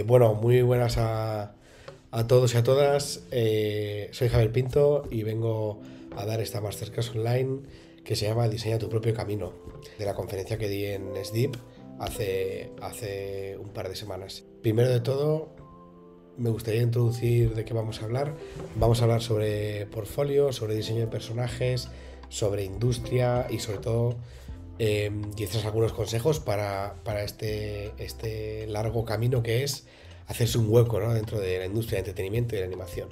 Bueno, muy buenas a todos y a todas. Soy Javier Pinto y vengo a dar esta masterclass online que se llama Diseña tu propio camino, de la conferencia que di en SDIP hace un par de semanas. Primero de todo, me gustaría introducir de qué vamos a hablar. Vamos a hablar sobre portfolio, sobre diseño de personajes, sobre industria y sobre todo quizás algunos consejos para este largo camino que es hacerse un hueco, ¿no?, dentro de la industria de entretenimiento y de la animación.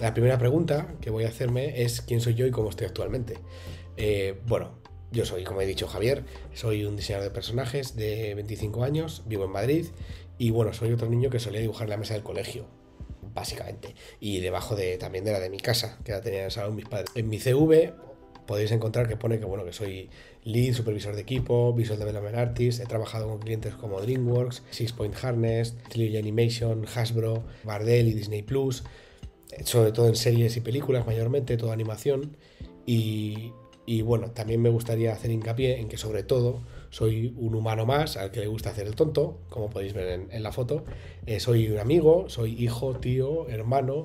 La primera pregunta que voy a hacerme es quién soy yo y cómo estoy actualmente. Bueno, yo soy, como he dicho, Javier, soy un diseñador de personajes de 25 años, vivo en Madrid y bueno, soy otro niño que solía dibujar en la mesa del colegio, básicamente, y debajo también de la de mi casa, que la tenía en el salón mis padres. En mi CV podéis encontrar que pone que, bueno, que soy lead, supervisor de equipo, visual development artist, he trabajado con clientes como DreamWorks, Six Point Harness, Trilogy Animation, Hasbro, Bardell y Disney Plus, sobre todo en series y películas mayormente, toda animación. Y bueno, también me gustaría hacer hincapié en que sobre todo soy un humano más al que le gusta hacer el tonto, como podéis ver en la foto. Soy un amigo, soy hijo, tío, hermano,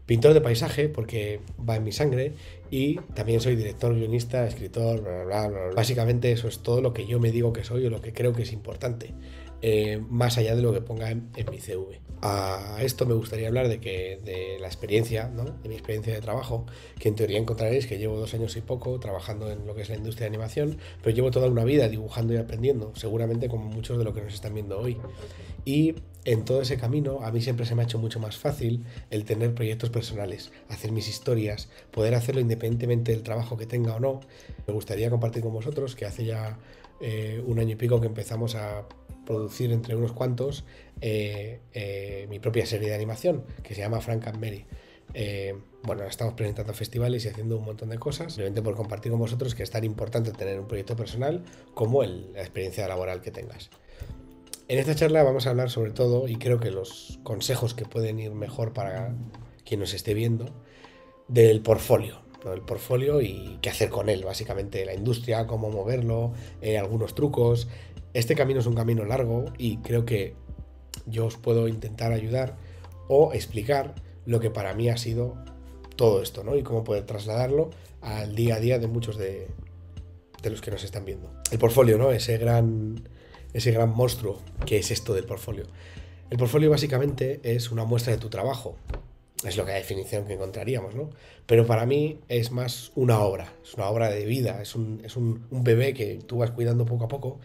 pintor de paisaje, porque va en mi sangre, y también soy director, guionista, escritor, bla, bla, bla, bla. Básicamente eso es todo lo que yo me digo que soy o lo que creo que es importante, más allá de lo que ponga en mi CV. A esto me gustaría hablar de la experiencia, ¿no?, de mi experiencia de trabajo, que en teoría encontraréis que llevo 2 años y poco trabajando en lo que es la industria de animación, pero llevo toda una vida dibujando y aprendiendo, seguramente como muchos de los que nos están viendo hoy. Y en todo ese camino a mí siempre se me ha hecho mucho más fácil el tener proyectos personales, hacer mis historias, poder hacerlo independientemente del trabajo que tenga o no. Me gustaría compartir con vosotros que hace ya un año y pico que empezamos a producir entre unos cuantos mi propia serie de animación que se llama Frank and Mary. Bueno, la estamos presentando a festivales y haciendo un montón de cosas, simplemente por compartir con vosotros que es tan importante tener un proyecto personal como la experiencia laboral que tengas. En esta charla vamos a hablar sobre todo, y creo que los consejos que pueden ir mejor para quien nos esté viendo, del portfolio, ¿no? El portfolio y qué hacer con él, básicamente la industria, cómo moverlo, algunos trucos. Este camino es un camino largo y creo que yo os puedo intentar ayudar o explicar lo que para mí ha sido todo esto, ¿no?, y cómo poder trasladarlo al día a día de muchos de los que nos están viendo. El portfolio, ¿no?, ese gran monstruo que es esto del portfolio. El portfolio básicamente es una muestra de tu trabajo. Es lo que la definición que encontraríamos, ¿no? Pero para mí es más una obra, es una obra de vida, es un bebé que tú vas cuidando poco a poco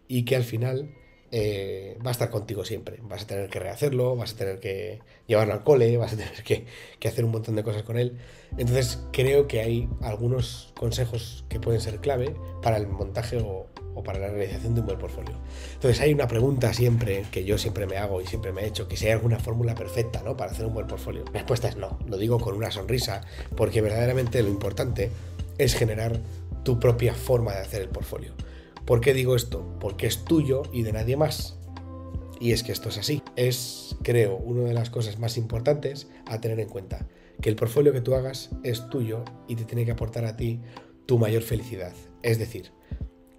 y que al final va a estar contigo siempre. Vas a tener que rehacerlo, vas a tener que llevarlo al cole, vas a tener que hacer un montón de cosas con él. Entonces creo que hay algunos consejos que pueden ser clave para el montaje o para la realización de un buen portfolio. Entonces hay una pregunta siempre que yo siempre me hago y siempre me he hecho, que si hay alguna fórmula perfecta, ¿no?, para hacer un buen portfolio. La respuesta es no, lo digo con una sonrisa, porque verdaderamente lo importante es generar tu propia forma de hacer el portfolio. ¿Por qué digo esto? Porque es tuyo y de nadie más. Y es que esto es así. Es, creo, una de las cosas más importantes a tener en cuenta. Que el portfolio que tú hagas es tuyo y te tiene que aportar a ti tu mayor felicidad. Es decir,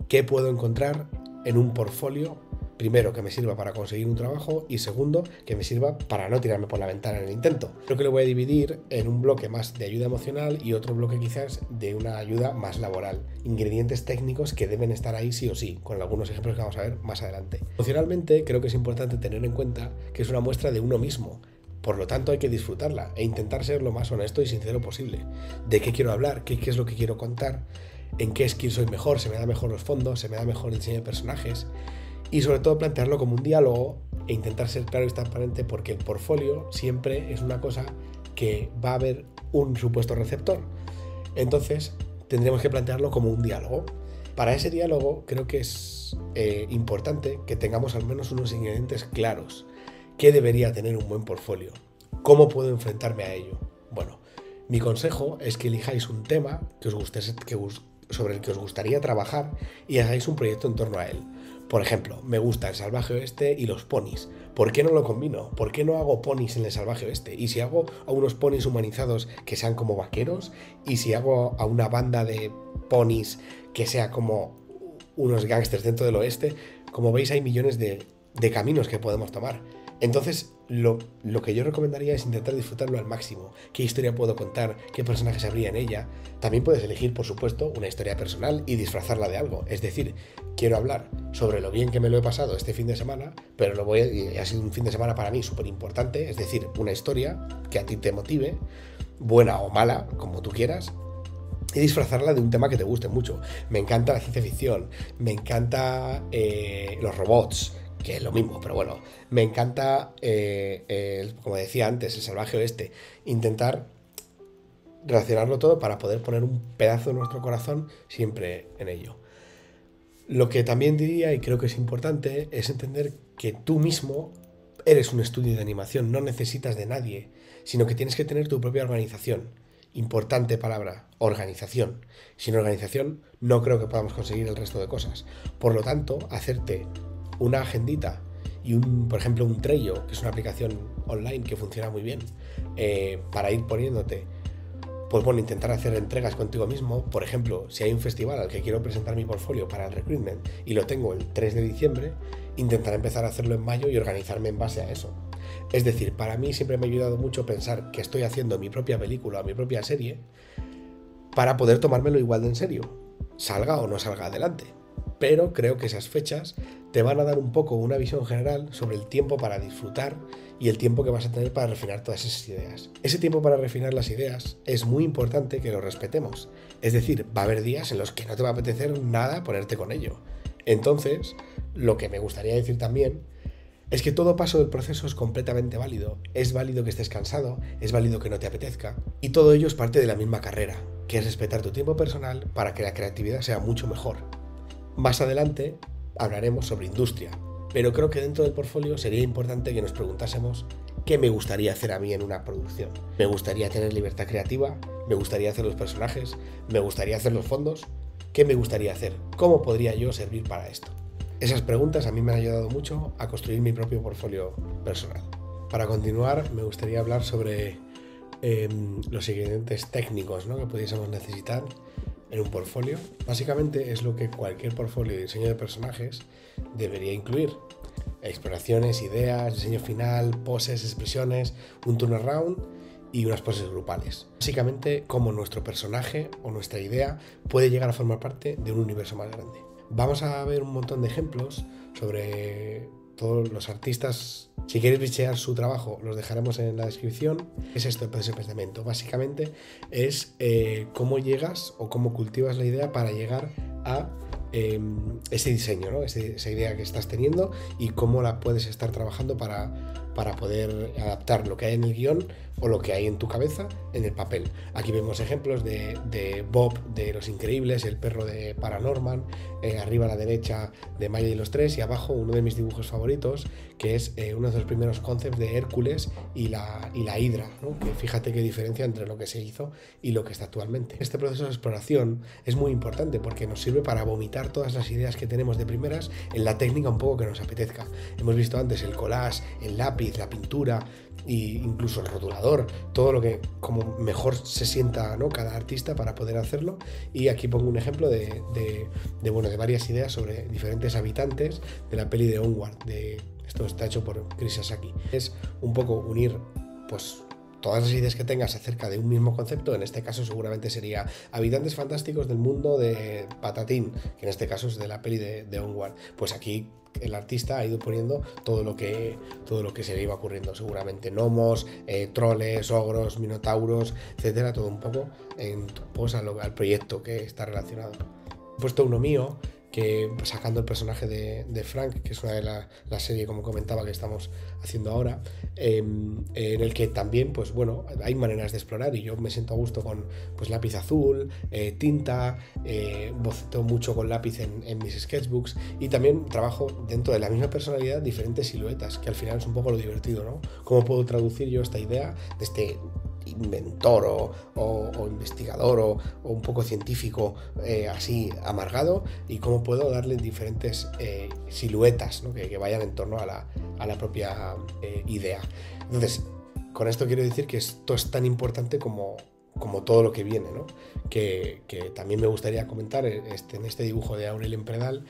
¿qué puedo encontrar en un portfolio? Primero, que me sirva para conseguir un trabajo y segundo, que me sirva para no tirarme por la ventana en el intento. Creo que lo voy a dividir en un bloque más de ayuda emocional y otro bloque quizás de una ayuda más laboral. Ingredientes técnicos que deben estar ahí sí o sí, con algunos ejemplos que vamos a ver más adelante. Emocionalmente creo que es importante tener en cuenta que es una muestra de uno mismo. Por lo tanto hay que disfrutarla e intentar ser lo más honesto y sincero posible. ¿De qué quiero hablar? ¿Qué es lo que quiero contar? ¿En qué skill soy mejor? ¿Se me da mejor los fondos? ¿Se me da mejor el diseño de personajes? Y sobre todo plantearlo como un diálogo e intentar ser claro y transparente, porque el portfolio siempre es una cosa que va a haber un supuesto receptor. Entonces tendremos que plantearlo como un diálogo. Para ese diálogo creo que es importante que tengamos al menos unos ingredientes claros. ¿Qué debería tener un buen portfolio? ¿Cómo puedo enfrentarme a ello? Bueno, mi consejo es que elijáis un tema que os guste, sobre el que os gustaría trabajar y hagáis un proyecto en torno a él. Por ejemplo, me gusta el salvaje oeste y los ponis. ¿Por qué no lo combino? ¿Por qué no hago ponis en el salvaje oeste? Y si hago a unos ponis humanizados que sean como vaqueros, y si hago a una banda de ponis que sea como unos gángsters dentro del oeste, como veis hay millones de caminos que podemos tomar. Entonces, lo que yo recomendaría es intentar disfrutarlo al máximo. ¿Qué historia puedo contar? ¿Qué personajes habría en ella? También puedes elegir, por supuesto, una historia personal y disfrazarla de algo. Es decir, quiero hablar sobre lo bien que me lo he pasado este fin de semana, pero y ha sido un fin de semana para mí súper importante. Es decir, una historia que a ti te motive, buena o mala, como tú quieras, y disfrazarla de un tema que te guste mucho. Me encanta la ciencia ficción, me encanta los robots, que es lo mismo, pero bueno, me encanta, como decía antes, el salvaje oeste. Intentar relacionarlo todo para poder poner un pedazo de nuestro corazón siempre en ello. Lo que también diría, y creo que es importante, es entender que tú mismo eres un estudio de animación, no necesitas de nadie, sino que tienes que tener tu propia organización. Importante palabra, organización. Sin organización no creo que podamos conseguir el resto de cosas. Por lo tanto, hacerte una agendita y por ejemplo, un Trello, que es una aplicación online que funciona muy bien, para ir poniéndote, pues bueno, intentar hacer entregas contigo mismo. Por ejemplo, si hay un festival al que quiero presentar mi portfolio para el recruitment y lo tengo el 3 de diciembre, intentar empezar a hacerlo en mayo y organizarme en base a eso. Es decir, para mí siempre me ha ayudado mucho pensar que estoy haciendo mi propia película, mi propia serie, para poder tomármelo igual de en serio, salga o no salga adelante. Pero creo que esas fechas te van a dar un poco una visión general sobre el tiempo para disfrutar y el tiempo que vas a tener para refinar todas esas ideas. Ese tiempo para refinar las ideas es muy importante que lo respetemos. Es decir, va a haber días en los que no te va a apetecer nada ponerte con ello. Entonces, lo que me gustaría decir también es que todo paso del proceso es completamente válido. Es válido que estés cansado, es válido que no te apetezca. Y todo ello es parte de la misma carrera, que es respetar tu tiempo personal para que la creatividad sea mucho mejor. Más adelante hablaremos sobre industria, pero creo que dentro del portfolio sería importante que nos preguntásemos qué me gustaría hacer a mí en una producción. ¿Me gustaría tener libertad creativa? ¿Me gustaría hacer los personajes? ¿Me gustaría hacer los fondos? ¿Qué me gustaría hacer? ¿Cómo podría yo servir para esto? Esas preguntas a mí me han ayudado mucho a construir mi propio portfolio personal. Para continuar, me gustaría hablar sobre los ingredientes técnicos, ¿no?, que pudiésemos necesitar en un portfolio. Básicamente es lo que cualquier portfolio de diseño de personajes debería incluir: exploraciones, ideas, diseño final, poses, expresiones, un turnaround y unas poses grupales. Básicamente, cómo nuestro personaje o nuestra idea puede llegar a formar parte de un universo más grande. Vamos a ver un montón de ejemplos sobre todos los artistas. Si queréis bichear su trabajo, los dejaremos en la descripción. Es esto ese pensamiento. Básicamente es cómo llegas o cómo cultivas la idea para llegar a ese diseño, ¿no? Esa idea que estás teniendo y cómo la puedes estar trabajando para poder adaptar lo que hay en el guión o lo que hay en tu cabeza en el papel. Aquí vemos ejemplos de Bob de Los Increíbles, el perro de Paranorman, arriba a la derecha de Maya y los tres, y abajo uno de mis dibujos favoritos, que es uno de los primeros concepts de Hércules y la Hidra, ¿no? Que fíjate qué diferencia entre lo que se hizo y lo que está actualmente. Este proceso de exploración es muy importante porque nos sirve para vomitar todas las ideas que tenemos de primeras en la técnica un poco que nos apetezca. Hemos visto antes el collage, el lápiz, la pintura e incluso el rotulador, todo lo que como mejor se sienta, ¿no?, cada artista para poder hacerlo. Y aquí pongo un ejemplo de varias ideas sobre diferentes habitantes de la peli de Onward. Esto está hecho por Chris Sasaki. Es un poco unir pues todas las ideas que tengas acerca de un mismo concepto. En este caso seguramente sería habitantes fantásticos del mundo de Patatín, que en este caso es de la peli de Onward. Pues aquí el artista ha ido poniendo todo lo que se le iba ocurriendo, seguramente gnomos, troles, ogros, minotauros, etcétera, todo un poco en pos al proyecto que está relacionado. He puesto uno mío, que sacando el personaje de Frank, que es una de la serie, como comentaba, que estamos haciendo ahora, en el que también, pues bueno, hay maneras de explorar y yo me siento a gusto con pues lápiz azul, tinta, boceteo mucho con lápiz en mis sketchbooks, y también trabajo dentro de la misma personalidad diferentes siluetas, que al final es un poco lo divertido, ¿no? ¿Cómo puedo traducir yo esta idea de este inventor o investigador o un poco científico así amargado, y cómo puedo darle diferentes siluetas, ¿no?, que vayan en torno a la propia idea? Entonces, con esto quiero decir que esto es tan importante como todo lo que viene, ¿no? Que también me gustaría comentar en este dibujo de Aurelien Predal,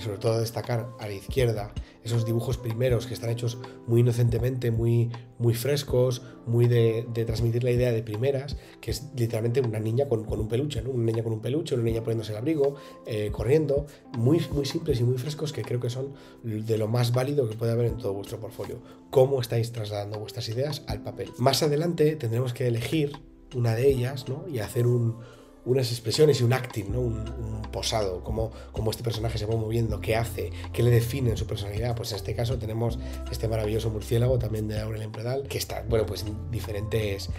sobre todo destacar a la izquierda esos dibujos primeros que están hechos muy inocentemente, muy frescos, muy de transmitir la idea de primeras, que es literalmente una niña con un peluche, ¿no? Una niña con un peluche, una niña poniéndose el abrigo, corriendo, muy simples y muy frescos, que creo que son de lo más válido que puede haber en todo vuestro portfolio. Cómo estáis trasladando vuestras ideas al papel. Más adelante tendremos que elegir una de ellas, ¿no? Y hacer unas expresiones y un acting, ¿no? Un posado, cómo este personaje se va moviendo, qué hace, qué le define en su personalidad. Pues en este caso tenemos este maravilloso murciélago también de Aurelien Predal, que está, bueno, pues en diferentes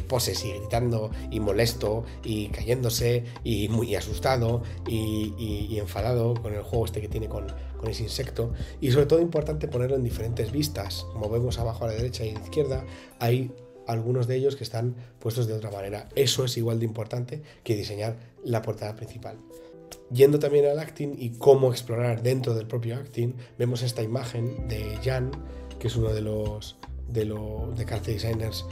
poses, y gritando, y molesto, y cayéndose, y muy asustado, y enfadado con el juego este que tiene con ese insecto. Y sobre todo importante ponerlo en diferentes vistas. Como vemos abajo a la derecha y a la izquierda, hay algunos de ellos que están puestos de otra manera. Eso es igual de importante que diseñar la portada principal. Yendo también al acting y cómo explorar dentro del propio acting, vemos esta imagen de Jan, que es uno de character designers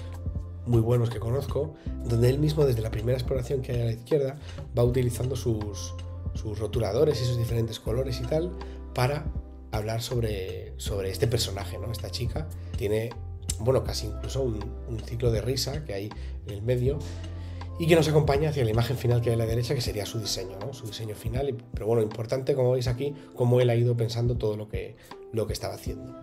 muy buenos que conozco, donde él mismo, desde la primera exploración que hay a la izquierda, va utilizando sus rotuladores y sus diferentes colores y tal para hablar sobre este personaje, ¿no? Esta chica tiene, bueno, casi incluso un ciclo de risa que hay en el medio y que nos acompaña hacia la imagen final que hay a la derecha, que sería su diseño, ¿no? Su diseño final. Pero bueno, importante, como veis aquí, cómo él ha ido pensando todo lo que estaba haciendo.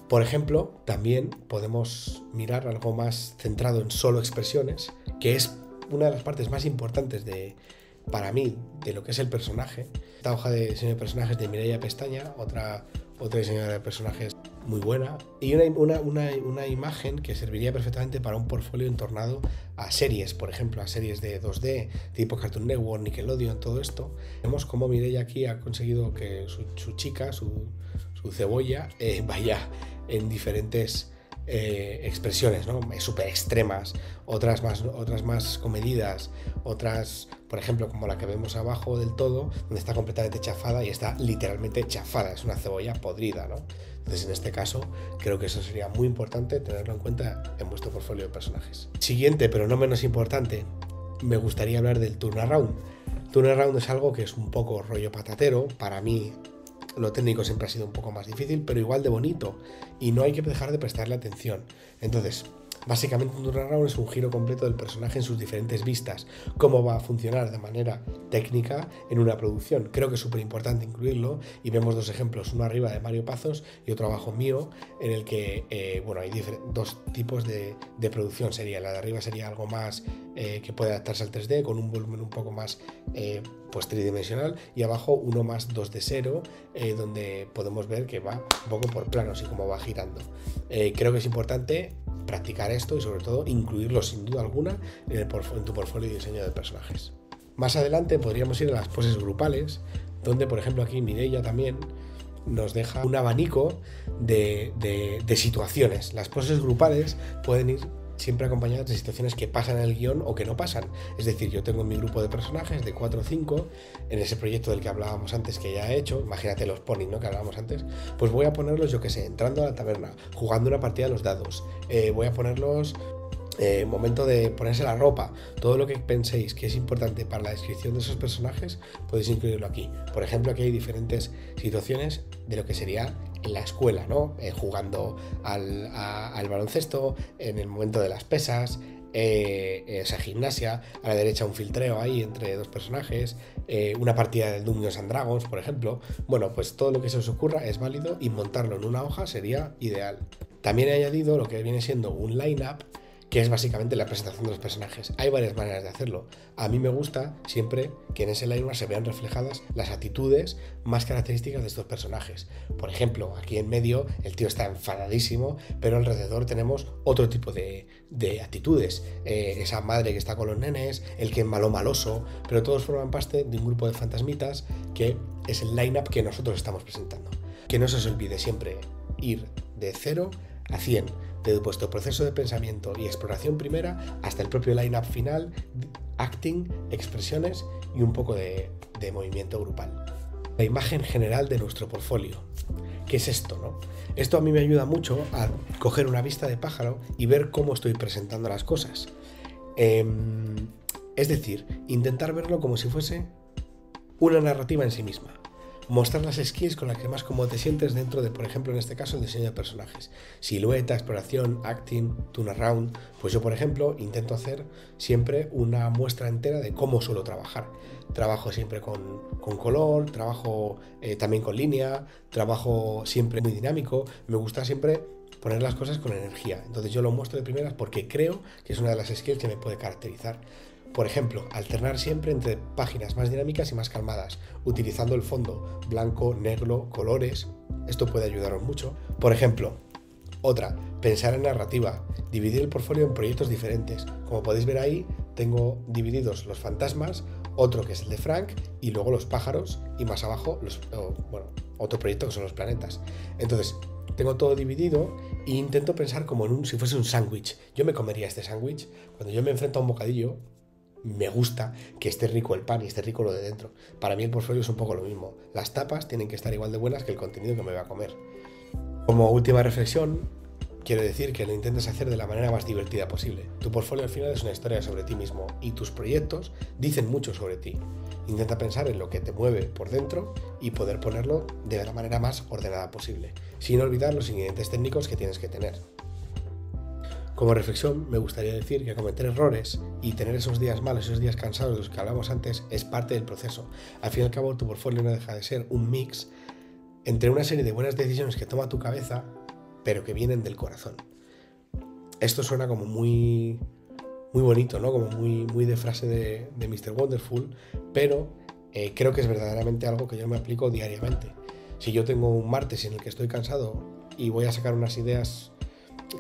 Por ejemplo, también podemos mirar algo más centrado en solo expresiones, que es una de las partes más importantes para mí, de lo que es el personaje. Esta hoja de diseño de personajes de Mireia Pestaña, otra diseñadora de personajes muy buena, y una imagen que serviría perfectamente para un portfolio entornado a series, por ejemplo, a series de 2D, tipo Cartoon Network, Nickelodeon, todo esto. Vemos cómo Mireia aquí ha conseguido que su chica, su cebolla, vaya en diferentes expresiones, ¿no? Súper extremas, otras más comedidas, otras, por ejemplo, como la que vemos abajo del todo, donde está completamente chafada y está literalmente chafada, es una cebolla podrida, ¿no? Entonces, en este caso, creo que eso sería muy importante tenerlo en cuenta en vuestro portfolio de personajes. Siguiente, pero no menos importante, me gustaría hablar del turnaround. Turnaround es algo que es un poco rollo patatero, para mí. Lo técnico siempre ha sido un poco más difícil, pero igual de bonito, y no hay que dejar de prestarle atención. Entonces, básicamente un turnaround es un giro completo del personaje en sus diferentes vistas, cómo va a funcionar de manera técnica en una producción. Creo que es súper importante incluirlo, y vemos dos ejemplos, uno arriba de Mario Pazos y otro abajo mío, en el que bueno, hay dos tipos de producción. La de arriba sería algo más que puede adaptarse al 3D, con un volumen un poco más pues tridimensional, y abajo uno más 2D0, donde podemos ver que va un poco por planos y cómo va girando. Creo que es importante practicar esto y sobre todo incluirlo sin duda alguna en tu portfolio de diseño de personajes. Más adelante podríamos ir a las poses grupales, donde por ejemplo aquí Mireia también nos deja un abanico de situaciones. Las poses grupales pueden ir siempre acompañadas de situaciones que pasan en el guión o que no pasan. Es decir, yo tengo mi grupo de personajes de 4 o 5 en ese proyecto del que hablábamos antes, que ya he hecho. Imagínate los ponis, ¿no?, que hablábamos antes. Pues voy a ponerlos, yo que sé, entrando a la taberna, jugando una partida de los dados. Voy a ponerlos momento de ponerse la ropa. Todo lo que penséis que es importante para la descripción de esos personajes podéis incluirlo aquí. Por ejemplo, aquí hay diferentes situaciones de lo que sería en la escuela, ¿no? Jugando al baloncesto, en el momento de las pesas, esa gimnasia, a la derecha un filtreo ahí entre dos personajes, una partida de Dungeons and Dragons, por ejemplo. Bueno, pues todo lo que se os ocurra es válido, y montarlo en una hoja sería ideal. También he añadido lo que viene siendo un line-up, que es básicamente la presentación de los personajes. Hay varias maneras de hacerlo. A mí me gusta siempre que en ese line-up se vean reflejadas las actitudes más características de estos personajes. Por ejemplo, aquí en medio el tío está enfadadísimo, pero alrededor tenemos otro tipo de actitudes. Esa madre que está con los nenes, el que es maloso, pero todos forman parte de un grupo de fantasmitas que es el line-up que nosotros estamos presentando. Que no se os olvide siempre ir de 0 a 100, desde vuestro proceso de pensamiento y exploración primera hasta el propio line-up final, acting, expresiones y un poco de movimiento grupal. La imagen general de nuestro portfolio. ¿Qué es esto, no? Esto a mí me ayuda mucho a coger una vista de pájaro y ver cómo estoy presentando las cosas. Es decir, intentar verlo como si fuese una narrativa en sí misma. Mostrar las skills con las que más cómodo te sientes dentro de, por ejemplo, en este caso, el diseño de personajes. Silueta, exploración, acting, turnaround. Pues yo, por ejemplo, intento hacer siempre una muestra entera de cómo suelo trabajar. Trabajo siempre con color, trabajo también con línea, trabajo siempre muy dinámico. Me gusta siempre poner las cosas con energía. Entonces yo lo muestro de primeras porque creo que es una de las skills que me puede caracterizar. Por ejemplo, alternar siempre entre páginas más dinámicas y más calmadas, utilizando el fondo blanco, negro, colores. Esto puede ayudaros mucho. Por ejemplo, otra, pensar en narrativa, dividir el portfolio en proyectos diferentes. Como podéis ver ahí, tengo divididos los fantasmas, otro que es el de Frank, y luego los pájaros, y más abajo, otro proyecto que son los planetas. Entonces, tengo todo dividido e intento pensar como si fuese un sándwich. Yo me comería este sándwich. Cuando yo me enfrento a un bocadillo, me gusta que esté rico el pan y esté rico lo de dentro. Para mí el portfolio es un poco lo mismo. Las tapas tienen que estar igual de buenas que el contenido que me voy a comer. Como última reflexión, quiero decir que lo intentes hacer de la manera más divertida posible. Tu portfolio al final es una historia sobre ti mismo y tus proyectos dicen mucho sobre ti. Intenta pensar en lo que te mueve por dentro y poder ponerlo de la manera más ordenada posible, sin olvidar los ingredientes técnicos que tienes que tener. Como reflexión, me gustaría decir que cometer errores y tener esos días malos, esos días cansados de los que hablamos antes, es parte del proceso. Al fin y al cabo, tu portfolio no deja de ser un mix entre una serie de buenas decisiones que toma tu cabeza, pero que vienen del corazón. Esto suena como muy bonito, ¿no? Como muy de frase de Mr. Wonderful, pero creo que es verdaderamente algo que yo me aplico diariamente. Si yo tengo un martes en el que estoy cansado y voy a sacar unas ideas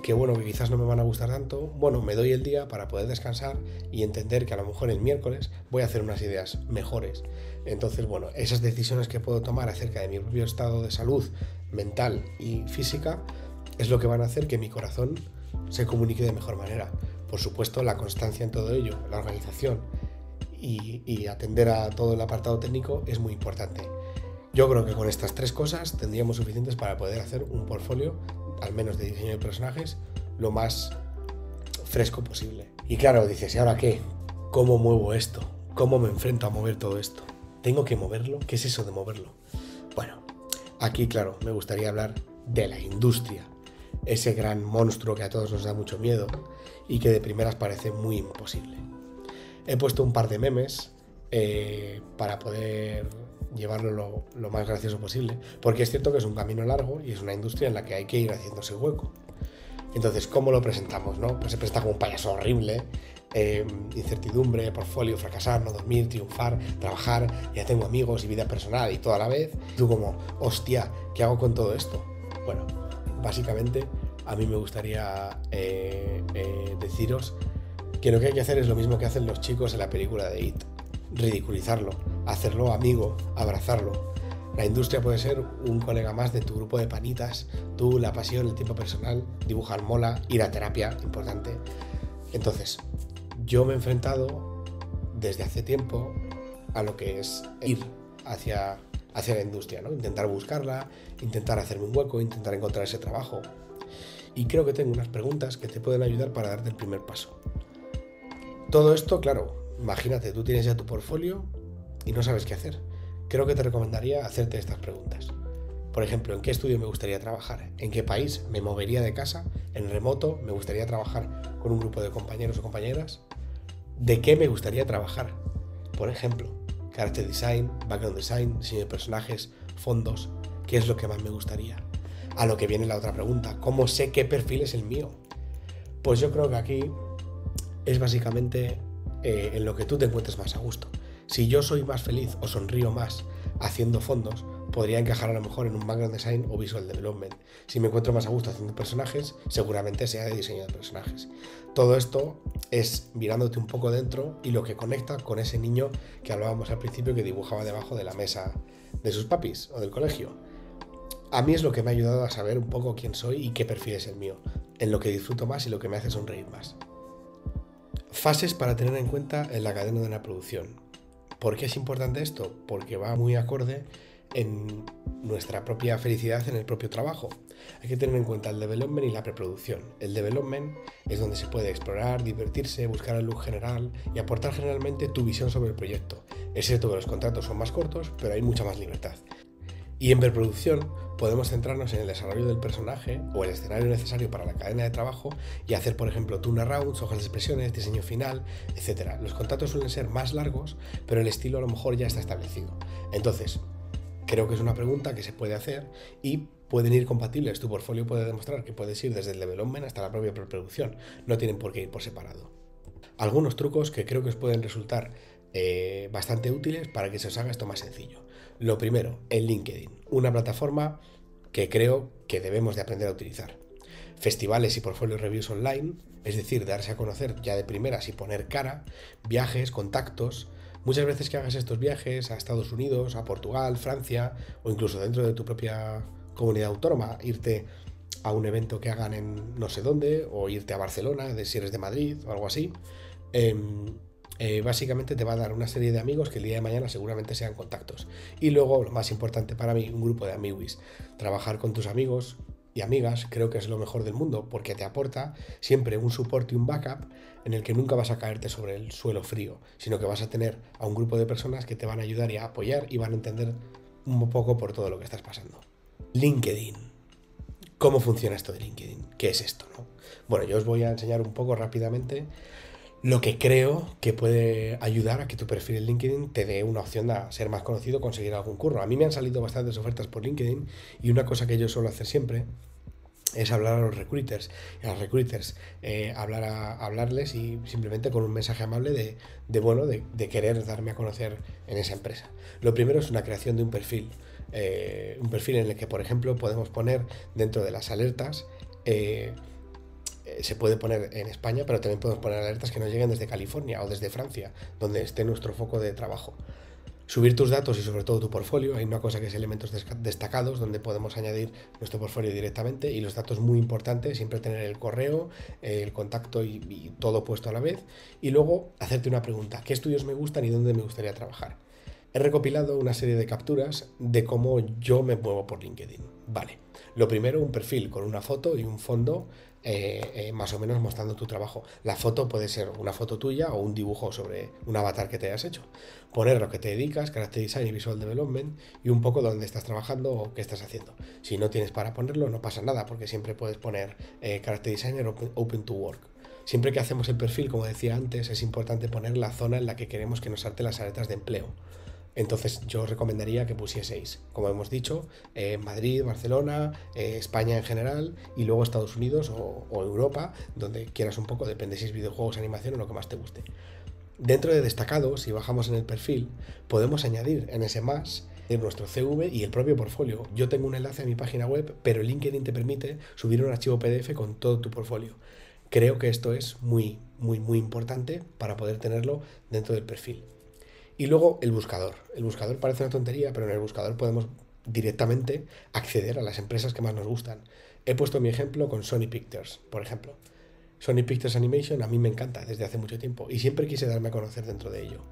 que quizás no me van a gustar tanto, me doy el día para poder descansar y entender que a lo mejor el miércoles voy a hacer unas ideas mejores. Entonces, esas decisiones que puedo tomar acerca de mi propio estado de salud mental y física es lo que van a hacer que mi corazón se comunique de mejor manera. Por supuesto, la constancia en todo ello, la organización y atender a todo el apartado técnico es muy importante. Yo creo que con estas tres cosas tendríamos suficientes para poder hacer un portfolio, al menos de diseño de personajes, lo más fresco posible. Y claro, dices, ¿y ahora qué? ¿Cómo muevo esto? ¿Cómo me enfrento a mover todo esto? ¿Tengo que moverlo? ¿Qué es eso de moverlo? Bueno, aquí, claro, me gustaría hablar de la industria, ese gran monstruo que a todos nos da mucho miedo y que de primeras parece muy imposible. He puesto un par de memes para poder llevarlo lo más gracioso posible, porque es cierto que es un camino largo y es una industria en la que hay que ir haciéndose hueco. Entonces, ¿cómo lo presentamos, no? Pues se presenta como un payaso horrible, incertidumbre, portfolio, fracasar, no dormir, triunfar, trabajar, ya tengo amigos y vida personal y todo a la vez. Y tú como, hostia, ¿qué hago con todo esto? Bueno, básicamente a mí me gustaría deciros que lo que hay que hacer es lo mismo que hacen los chicos en la película de It: ridiculizarlo, hacerlo amigo, abrazarlo. La industria puede ser un colega más de tu grupo de panitas. Tú, la pasión, el tiempo personal, dibujar mola, ir a terapia, importante. Entonces, yo me he enfrentado desde hace tiempo a lo que es ir hacia la industria, ¿no? Intentar buscarla, intentar hacerme un hueco, intentar encontrar ese trabajo. Y creo que tengo unas preguntas que te pueden ayudar para darte el primer paso. Todo esto, claro, imagínate, tú tienes ya tu portfolio y no sabes qué hacer. Creo que te recomendaría hacerte estas preguntas. Por ejemplo, ¿en qué estudio me gustaría trabajar? ¿En qué país me movería de casa? ¿En remoto me gustaría trabajar con un grupo de compañeros o compañeras? ¿De qué me gustaría trabajar? Por ejemplo, character design, background design, diseño de personajes, fondos. ¿Qué es lo que más me gustaría? A lo que viene la otra pregunta: ¿cómo sé qué perfil es el mío? Pues yo creo que aquí es básicamente en lo que tú te encuentres más a gusto. Si yo soy más feliz o sonrío más haciendo fondos, podría encajar a lo mejor en un background design o visual development. Si me encuentro más a gusto haciendo personajes, seguramente sea de diseño de personajes. Todo esto es mirándote un poco dentro y lo que conecta con ese niño que hablábamos al principio, que dibujaba debajo de la mesa de sus papis o del colegio. A mí es lo que me ha ayudado a saber un poco quién soy y qué perfil es el mío, en lo que disfruto más y lo que me hace sonreír más. Fases para tener en cuenta en la cadena de una producción. ¿Por qué es importante esto? Porque va muy acorde en nuestra propia felicidad en el propio trabajo. Hay que tener en cuenta el development y la preproducción. El development es donde se puede explorar, divertirse, buscar el look general y aportar generalmente tu visión sobre el proyecto. Es cierto que los contratos son más cortos, pero hay mucha más libertad. Y en preproducción podemos centrarnos en el desarrollo del personaje o el escenario necesario para la cadena de trabajo y hacer, por ejemplo, turnarounds, hojas de expresiones, diseño final, etc. Los contratos suelen ser más largos, pero el estilo a lo mejor ya está establecido. Entonces, creo que es una pregunta que se puede hacer y pueden ir compatibles. Tu portfolio puede demostrar que puedes ir desde el development hasta la propia preproducción. No tienen por qué ir por separado. Algunos trucos que creo que os pueden resultar bastante útiles para que se os haga esto más sencillo. Lo primero, el LinkedIn, una plataforma que creo que debemos de aprender a utilizar. Festivales y portfolio reviews online, es decir, darse a conocer ya de primeras y poner cara, viajes, contactos. Muchas veces que hagas estos viajes a Estados Unidos, a Portugal, Francia o incluso dentro de tu propia comunidad autónoma, irte a un evento que hagan en no sé dónde o irte a Barcelona, si eres de Madrid o algo así, básicamente te va a dar una serie de amigos que el día de mañana seguramente sean contactos. Y luego, lo más importante para mí, un grupo de amiguis. Trabajar con tus amigos y amigas creo que es lo mejor del mundo porque te aporta siempre un soporte y un backup en el que nunca vas a caerte sobre el suelo frío, sino que vas a tener a un grupo de personas que te van a ayudar y a apoyar y van a entender un poco por todo lo que estás pasando. LinkedIn. ¿Cómo funciona esto de LinkedIn? ¿Qué es esto, no? Bueno, yo os voy a enseñar un poco rápidamente lo que creo que puede ayudar a que tu perfil en LinkedIn te dé una opción a ser más conocido, conseguir algún curro. A mí me han salido bastantes ofertas por LinkedIn y una cosa que yo suelo hacer siempre es hablar a los recruiters, hablarles y simplemente con un mensaje amable de querer darme a conocer en esa empresa. Lo primero es una creación de un perfil en el que, por ejemplo, podemos poner dentro de las alertas, se puede poner en España, pero también podemos poner alertas que nos lleguen desde California o desde Francia, donde esté nuestro foco de trabajo. Subir tus datos y sobre todo tu portfolio. Hay una cosa que es elementos destacados, donde podemos añadir nuestro portfolio directamente, y los datos muy importantes, siempre tener el correo, el contacto y todo puesto a la vez. Y luego hacerte una pregunta: ¿qué estudios me gustan y dónde me gustaría trabajar? He recopilado una serie de capturas de cómo yo me muevo por LinkedIn. Vale, lo primero, un perfil con una foto y un fondo más o menos mostrando tu trabajo. La foto puede ser una foto tuya o un dibujo sobre un avatar que te hayas hecho. Poner lo que te dedicas, character design y visual development, y un poco dónde estás trabajando o qué estás haciendo. Si no tienes para ponerlo, no pasa nada, porque siempre puedes poner character designer open to work. Siempre que hacemos el perfil, como decía antes, es importante poner la zona en la que queremos que nos salte las alertas de empleo. Entonces yo os recomendaría que pusieseis, como hemos dicho, Madrid, Barcelona, España en general, y luego Estados Unidos o Europa, donde quieras un poco, depende si es videojuegos, animación o lo que más te guste. Dentro de destacados, si bajamos en el perfil, podemos añadir en ese más nuestro CV y el propio portfolio. Yo tengo un enlace a mi página web, pero LinkedIn te permite subir un archivo PDF con todo tu portfolio. Creo que esto es muy importante para poder tenerlo dentro del perfil. Y luego el buscador. El buscador parece una tontería, pero en el buscador podemos directamente acceder a las empresas que más nos gustan. He puesto mi ejemplo con Sony Pictures, por ejemplo. Sony Pictures Animation a mí me encanta desde hace mucho tiempo y siempre quise darme a conocer dentro de ello.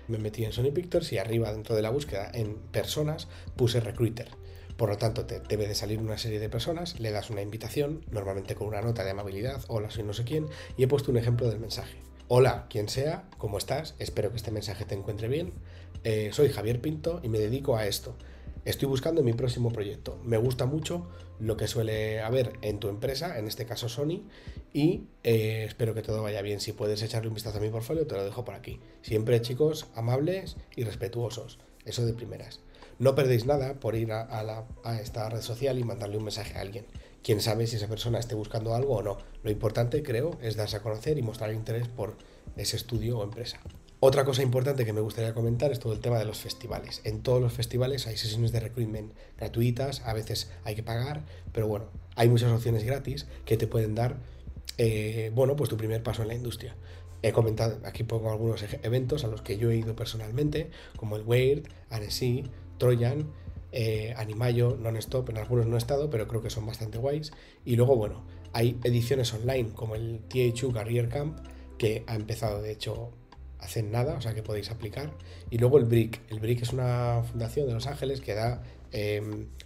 Me metí en Sony Pictures y arriba, dentro de la búsqueda en personas, puse recruiter. Por lo tanto, te debe de salir una serie de personas, le das una invitación, normalmente con una nota de amabilidad: hola, soy no sé quién, y he puesto un ejemplo del mensaje. Hola, quien sea, ¿cómo estás? Espero que este mensaje te encuentre bien. Soy Javier Pinto y me dedico a esto. Estoy buscando mi próximo proyecto. Me gusta mucho lo que suele haber en tu empresa, en este caso Sony, y espero que todo vaya bien. Si puedes echarle un vistazo a mi portfolio, te lo dejo por aquí. Siempre, chicos, amables y respetuosos. Eso de primeras. No perdéis nada por ir a esta red social y mandarle un mensaje a alguien. Quién sabe si esa persona esté buscando algo o no. Lo importante, creo, es darse a conocer y mostrar interés por ese estudio o empresa. Otra cosa importante que me gustaría comentar es todo el tema de los festivales. En todos los festivales hay sesiones de recruitment gratuitas, a veces hay que pagar, pero bueno, hay muchas opciones gratis que te pueden dar, pues tu primer paso en la industria. He comentado, aquí pongo algunos eventos a los que yo he ido personalmente, como el Weird, Annecy, Trojan, Animayo, Non-Stop. En algunos no he estado, pero creo que son bastante guays. Y luego, bueno, hay ediciones online como el THU Career Camp, que ha empezado de hecho hace nada, o sea que podéis aplicar. Y luego el BRIC. El BRIC es una fundación de Los Ángeles que da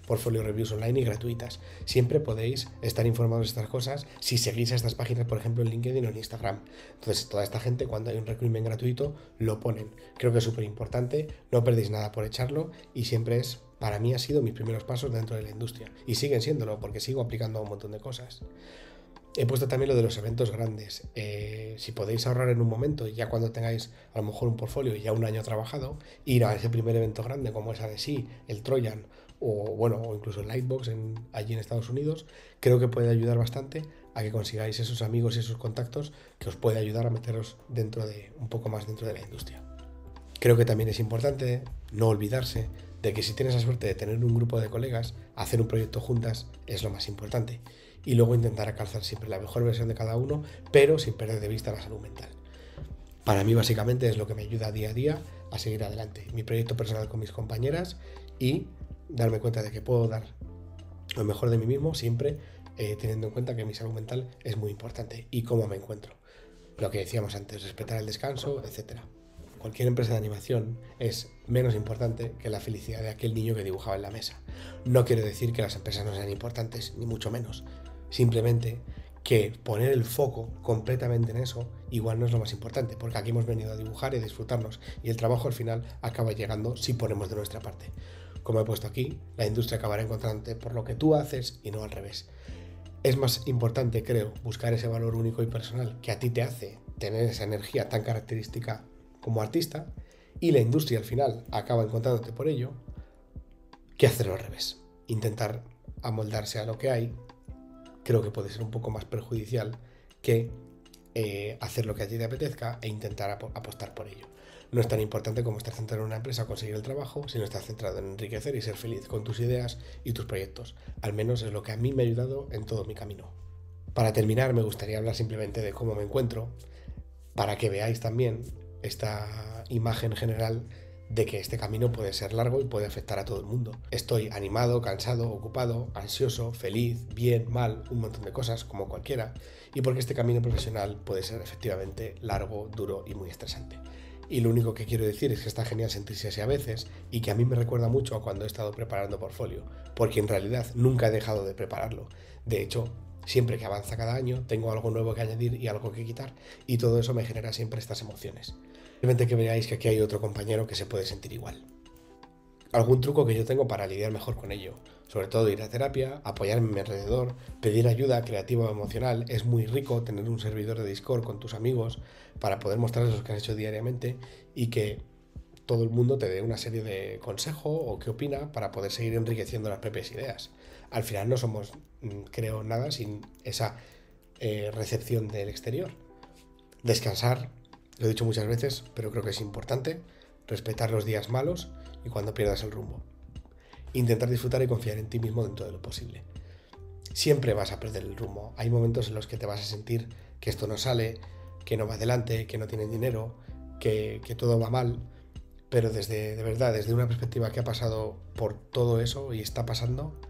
portfolio reviews online y gratuitas. Siempre podéis estar informados de estas cosas si seguís a estas páginas, por ejemplo en LinkedIn o en Instagram. Entonces toda esta gente, cuando hay un recruitment gratuito, lo ponen. Creo que es súper importante, no perdéis nada por echarlo y siempre es para mí ha sido mis primeros pasos dentro de la industria y siguen siéndolo porque sigo aplicando a un montón de cosas. He puesto también lo de los eventos grandes. Si podéis ahorrar en un momento, ya cuando tengáis a lo mejor un portfolio y ya un año trabajado, ir a ese primer evento grande como es ADSI, el Trojan o incluso el Lightbox allí en Estados Unidos, creo que puede ayudar bastante a que consigáis esos amigos y esos contactos que os puede ayudar a meteros un poco más dentro de la industria. Creo que también es importante no olvidarse de que si tienes la suerte de tener un grupo de colegas, hacer un proyecto juntas es lo más importante. Y luego intentar alcanzar siempre la mejor versión de cada uno, pero sin perder de vista la salud mental. Para mí básicamente es lo que me ayuda día a día a seguir adelante. Mi proyecto personal con mis compañeras y darme cuenta de que puedo dar lo mejor de mí mismo siempre teniendo en cuenta que mi salud mental es muy importante y cómo me encuentro. Lo que decíamos antes, respetar el descanso, etc. Cualquier empresa de animación es menos importante que la felicidad de aquel niño que dibujaba en la mesa. No quiero decir que las empresas no sean importantes, ni mucho menos. Simplemente que poner el foco completamente en eso igual no es lo más importante, porque aquí hemos venido a dibujar y a disfrutarnos y el trabajo al final acaba llegando si ponemos de nuestra parte. Como he puesto aquí, la industria acabará encontrándote por lo que tú haces y no al revés. Es más importante, creo, buscar ese valor único y personal que a ti te hace tener esa energía tan característica como artista y la industria al final acaba encontrándote por ello, que hacerlo al revés. Intentar amoldarse a lo que hay creo que puede ser un poco más perjudicial que hacer lo que a ti te apetezca e intentar apostar por ello. No es tan importante como estar centrado en una empresa o conseguir el trabajo, sino estar centrado en enriquecer y ser feliz con tus ideas y tus proyectos. Al menos es lo que a mí me ha ayudado en todo mi camino. Para terminar, me gustaría hablar simplemente de cómo me encuentro, para que veáis también esta imagen general de que este camino puede ser largo y puede afectar a todo el mundo. Estoy animado, cansado, ocupado, ansioso, feliz, bien, mal, un montón de cosas, como cualquiera, y porque este camino profesional puede ser efectivamente largo, duro y muy estresante. Y lo único que quiero decir es que está genial sentirse así a veces y que a mí me recuerda mucho a cuando he estado preparando portfolio, porque en realidad nunca he dejado de prepararlo. De hecho, siempre que avanza cada año tengo algo nuevo que añadir y algo que quitar, y todo eso me genera siempre estas emociones. Simplemente que veáis que aquí hay otro compañero que se puede sentir igual. Algún truco que yo tengo para lidiar mejor con ello, sobre todo ir a terapia, apoyarme a mi alrededor, pedir ayuda creativa o emocional. Es muy rico tener un servidor de Discord con tus amigos para poder mostrarles lo que has hecho diariamente y que todo el mundo te dé una serie de consejos o qué opina para poder seguir enriqueciendo las propias ideas. Al final no somos, creo, nada sin esa recepción del exterior. Descansar, lo he dicho muchas veces, pero creo que es importante. Respetar los días malos y cuando pierdas el rumbo. Intentar disfrutar y confiar en ti mismo dentro de lo posible. Siempre vas a perder el rumbo. Hay momentos en los que te vas a sentir que esto no sale, que no va adelante, que no tienes dinero, que todo va mal. Pero de verdad, desde una perspectiva que ha pasado por todo eso y está pasando,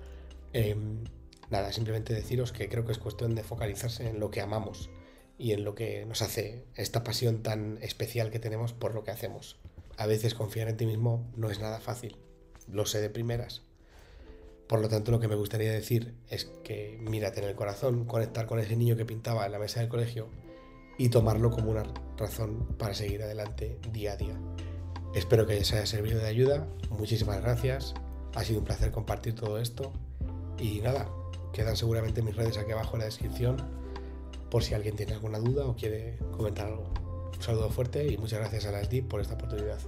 nada, simplemente deciros que creo que es cuestión de focalizarse en lo que amamos y en lo que nos hace esta pasión tan especial que tenemos por lo que hacemos. A veces confiar en ti mismo no es nada fácil, lo sé de primeras. Por lo tanto, lo que me gustaría decir es que mírate en el corazón, conectar con ese niño que pintaba en la mesa del colegio y tomarlo como una razón para seguir adelante día a día. Espero que os haya servido de ayuda, muchísimas gracias, ha sido un placer compartir todo esto y nada, quedan seguramente mis redes aquí abajo en la descripción por si alguien tiene alguna duda o quiere comentar algo. Un saludo fuerte y muchas gracias a las DIP por esta oportunidad.